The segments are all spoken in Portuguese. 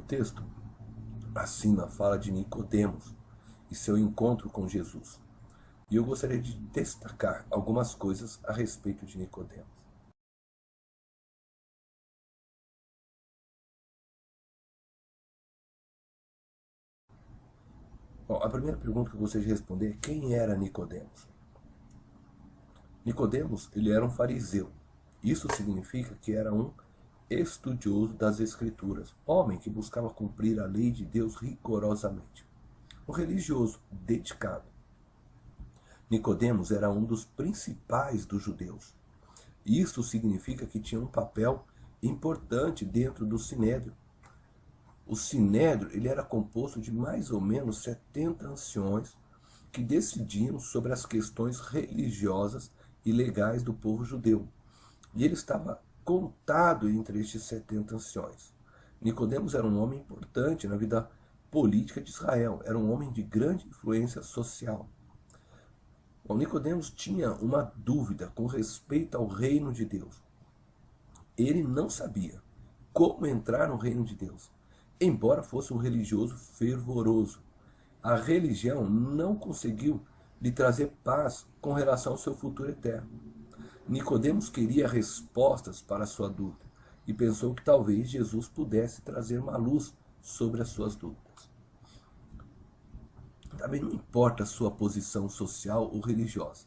texto acima fala de Nicodemos e seu encontro com Jesus. E eu gostaria de destacar algumas coisas a respeito de Nicodemos. Bom, a primeira pergunta que eu gostaria de responder é: quem era Nicodemos? Nicodemos, ele era um fariseu. Isso significa que era um estudioso das Escrituras, homem que buscava cumprir a lei de Deus rigorosamente. Um religioso dedicado. Nicodemos era um dos principais dos judeus. Isso significa que tinha um papel importante dentro do Sinédrio. O Sinédrio ele era composto de mais ou menos 70 anciões que decidiam sobre as questões religiosas e legais do povo judeu. E ele estava contado entre estes 70 anciões. Nicodemos era um homem importante na vida política de Israel, era um homem de grande influência social. Bom, Nicodemos tinha uma dúvida com respeito ao reino de Deus. Ele não sabia como entrar no reino de Deus, embora fosse um religioso fervoroso. A religião não conseguiu lhe trazer paz com relação ao seu futuro eterno. Nicodemos queria respostas para a sua dúvida e pensou que talvez Jesus pudesse trazer uma luz sobre as suas dúvidas. Também não importa a sua posição social ou religiosa.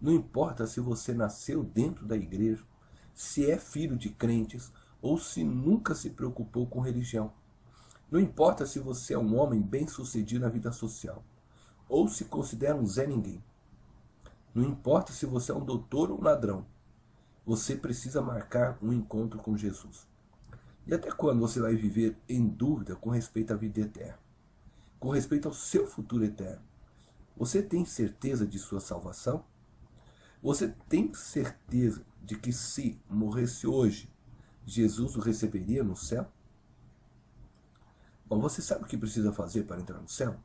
Não importa se você nasceu dentro da igreja, se é filho de crentes ou se nunca se preocupou com religião. Não importa se você é um homem bem-sucedido na vida social ou se considera um Zé Ninguém. Não importa se você é um doutor ou um ladrão. Você precisa marcar um encontro com Jesus. E até quando você vai viver em dúvida com respeito à vida eterna? Com respeito ao seu futuro eterno? Você tem certeza de sua salvação? Você tem certeza de que se morresse hoje, Jesus o receberia no céu? Bom, você sabe o que precisa fazer para entrar no céu?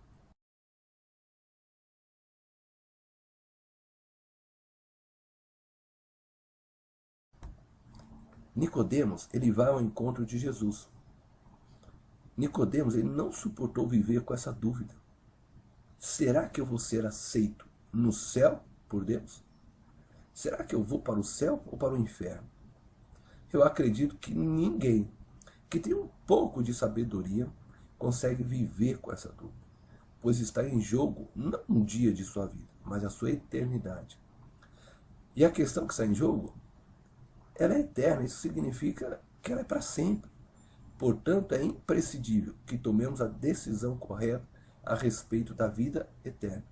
Nicodemos, ele vai ao encontro de Jesus. Nicodemos, ele não suportou viver com essa dúvida. Será que eu vou ser aceito no céu por Deus? Será que eu vou para o céu ou para o inferno? Eu acredito que ninguém que tem um pouco de sabedoria consegue viver com essa dúvida, pois está em jogo não um dia de sua vida, mas a sua eternidade. E a questão que está em jogo, ela é eterna, isso significa que ela é para sempre. Portanto, é imprescindível que tomemos a decisão correta a respeito da vida eterna.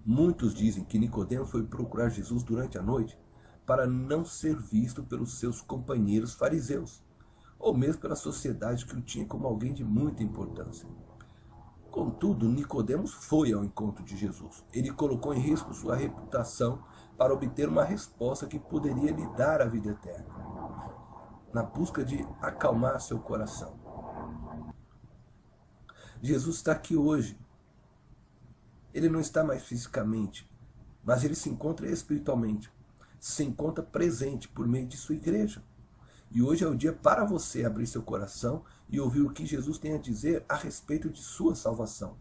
Muitos dizem que Nicodemos foi procurar Jesus durante a noite para não ser visto pelos seus companheiros fariseus, ou mesmo pela sociedade que o tinha como alguém de muita importância. Contudo, Nicodemos foi ao encontro de Jesus. Ele colocou em risco sua reputação para obter uma resposta que poderia lhe dar a vida eterna, na busca de acalmar seu coração. Jesus está aqui hoje. Ele não está mais fisicamente, mas ele se encontra espiritualmente, se encontra presente por meio de sua igreja. E hoje é o dia para você abrir seu coração e ouvir o que Jesus tem a dizer a respeito de sua salvação.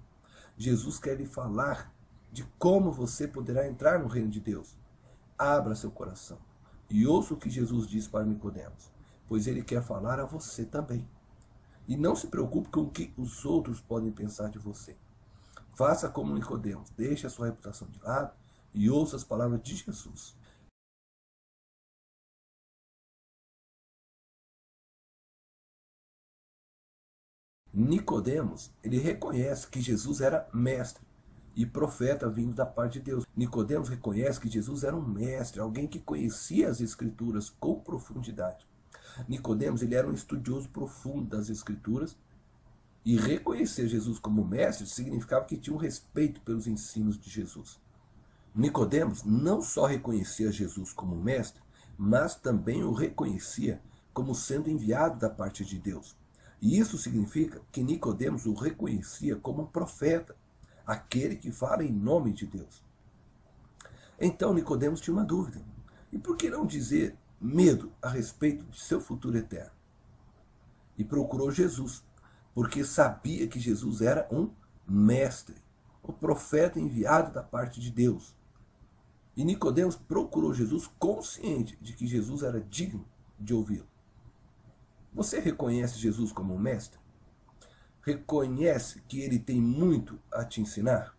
Jesus quer lhe falar de como você poderá entrar no reino de Deus. Abra seu coração e ouça o que Jesus diz para Nicodemos, pois ele quer falar a você também. E não se preocupe com o que os outros podem pensar de você. Faça como Nicodemos, deixe a sua reputação de lado e ouça as palavras de Jesus. Nicodemos, ele reconhece que Jesus era mestre e profeta vindo da parte de Deus. Nicodemos reconhece que Jesus era um mestre, alguém que conhecia as Escrituras com profundidade. Nicodemos, ele era um estudioso profundo das Escrituras, e reconhecer Jesus como mestre significava que tinha um respeito pelos ensinos de Jesus. Nicodemos não só reconhecia Jesus como mestre, mas também o reconhecia como sendo enviado da parte de Deus. E isso significa que Nicodemos o reconhecia como um profeta, aquele que fala em nome de Deus. Então Nicodemos tinha uma dúvida. E por que não dizer medo a respeito de seu futuro eterno? e procurou Jesus, porque sabia que Jesus era um mestre, o profeta enviado da parte de Deus. E Nicodemos procurou Jesus consciente de que Jesus era digno de ouvi-lo. Você reconhece Jesus como um mestre? Reconhece que ele tem muito a te ensinar?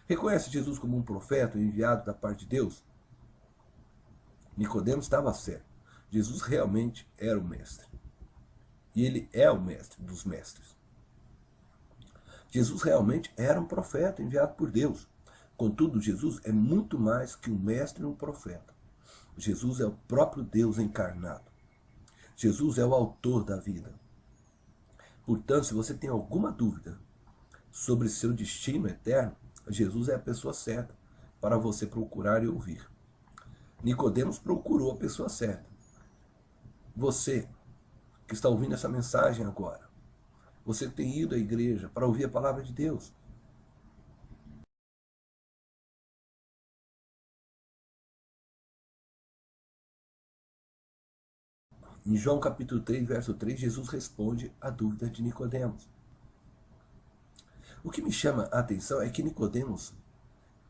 Reconhece Jesus como um profeta enviado da parte de Deus? Nicodemos estava certo. Jesus realmente era o mestre. E ele é o mestre dos mestres. Jesus realmente era um profeta enviado por Deus. Contudo, Jesus é muito mais que um mestre e um profeta. Jesus é o próprio Deus encarnado. Jesus é o autor da vida. Portanto, se você tem alguma dúvida sobre seu destino eterno, Jesus é a pessoa certa para você procurar e ouvir. Nicodemos procurou a pessoa certa. Você que está ouvindo essa mensagem agora, você tem ido à igreja para ouvir a palavra de Deus. Em João capítulo 3, verso 3, Jesus responde à dúvida de Nicodemos. O que me chama a atenção é que Nicodemos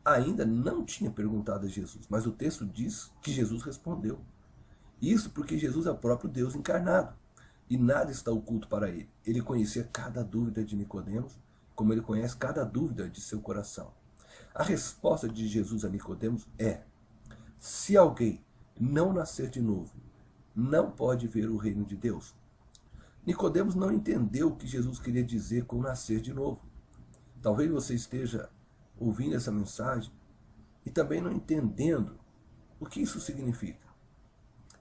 ainda não tinha perguntado a Jesus, mas o texto diz que Jesus respondeu. Isso porque Jesus é o próprio Deus encarnado e nada está oculto para ele. Ele conhecia cada dúvida de Nicodemos, como ele conhece cada dúvida de seu coração. A resposta de Jesus a Nicodemos é: se alguém não nascer de novo, não pode ver o reino de Deus. Nicodemos não entendeu o que Jesus queria dizer com nascer de novo. Talvez você esteja ouvindo essa mensagem e também não entendendo o que isso significa.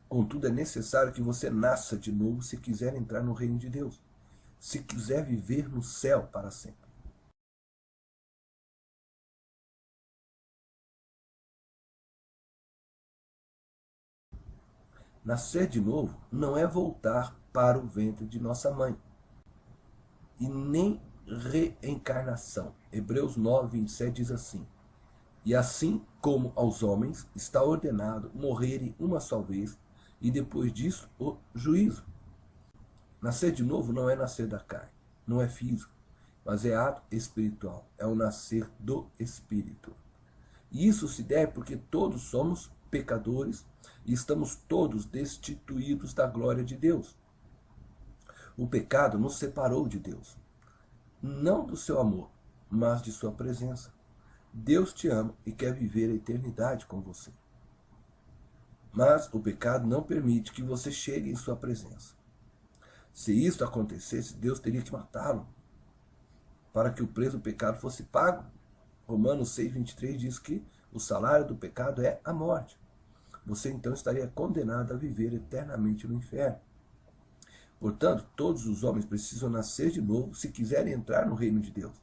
Contudo, é necessário que você nasça de novo se quiser entrar no reino de Deus, se quiser viver no céu para sempre. Nascer de novo não é voltar para o ventre de nossa mãe, e nem reencarnação. Hebreus 9, 27 diz assim: e assim como aos homens está ordenado morrerem uma só vez, e depois disso o juízo. Nascer de novo não é nascer da carne, não é físico, mas é ato espiritual, é o nascer do Espírito. E isso se deve porque todos somos pecadores e estamos todos destituídos da glória de Deus. O pecado nos separou de Deus, não do seu amor, mas de sua presença. Deus te ama e quer viver a eternidade com você. Mas o pecado não permite que você chegue em sua presença. Se isso acontecesse, Deus teria que matá-lo para que o preço do pecado fosse pago. Romanos 6, 23 diz que o salário do pecado é a morte. Você então estaria condenado a viver eternamente no inferno. Portanto, todos os homens precisam nascer de novo se quiserem entrar no reino de Deus.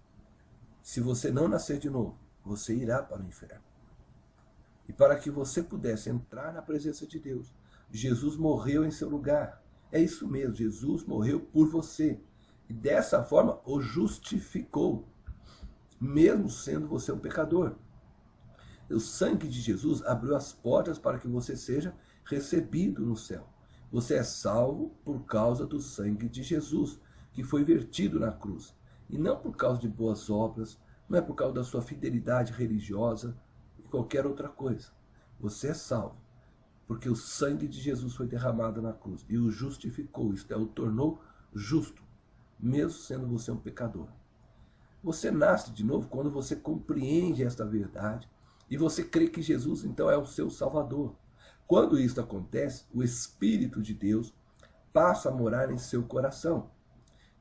Se você não nascer de novo, você irá para o inferno. E para que você pudesse entrar na presença de Deus, Jesus morreu em seu lugar. É isso mesmo, Jesus morreu por você. E dessa forma o justificou, mesmo sendo você um pecador. O sangue de Jesus abriu as portas para que você seja recebido no céu. Você é salvo por causa do sangue de Jesus, que foi vertido na cruz. E não por causa de boas obras, não é por causa da sua fidelidade religiosa e qualquer outra coisa. Você é salvo porque o sangue de Jesus foi derramado na cruz e o justificou, isto é, o tornou justo, mesmo sendo você um pecador. Você nasce de novo quando você compreende esta verdade e você crê que Jesus então é o seu Salvador. Quando isso acontece, o Espírito de Deus passa a morar em seu coração.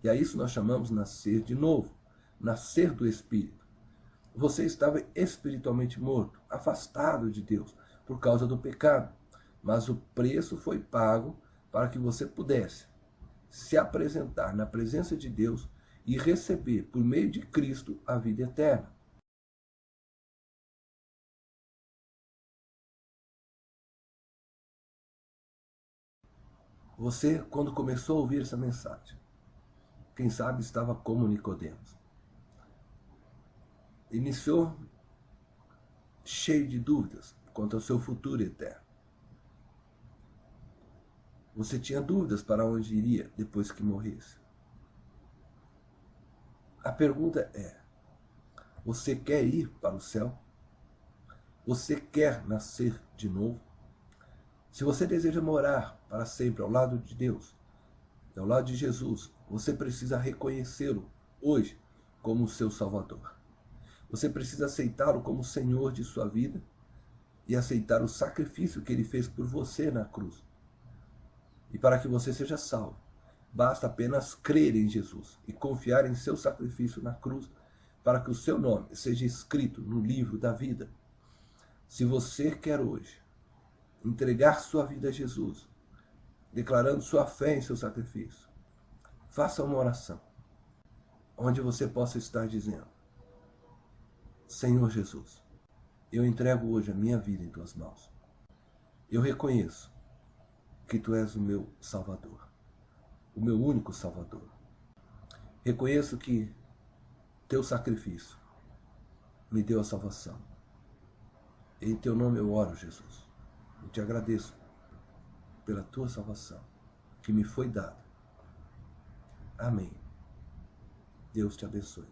E a isso nós chamamos nascer de novo, nascer do Espírito. Você estava espiritualmente morto, afastado de Deus por causa do pecado, mas o preço foi pago para que você pudesse se apresentar na presença de Deus e receber, por meio de Cristo, a vida eterna. Você, quando começou a ouvir essa mensagem, quem sabe estava como Nicodemos. Iniciou cheio de dúvidas quanto ao seu futuro eterno. Você tinha dúvidas para onde iria depois que morresse. A pergunta é: você quer ir para o céu? Você quer nascer de novo? Se você deseja morar para sempre ao lado de Deus, ao lado de Jesus, você precisa reconhecê-lo hoje como seu Salvador. Você precisa aceitá-lo como Senhor de sua vida e aceitar o sacrifício que ele fez por você na cruz. E para que você seja salvo, basta apenas crer em Jesus e confiar em seu sacrifício na cruz para que o seu nome seja escrito no livro da vida. Se você quer hoje entregar sua vida a Jesus, declarando sua fé em seu sacrifício, faça uma oração, onde você possa estar dizendo: Senhor Jesus, eu entrego hoje a minha vida em tuas mãos. Eu reconheço que tu és o meu Salvador, o meu único Salvador. Reconheço que teu sacrifício me deu a salvação. Em teu nome eu oro, Jesus. Eu te agradeço pela tua salvação que me foi dada. Amém. Deus te abençoe.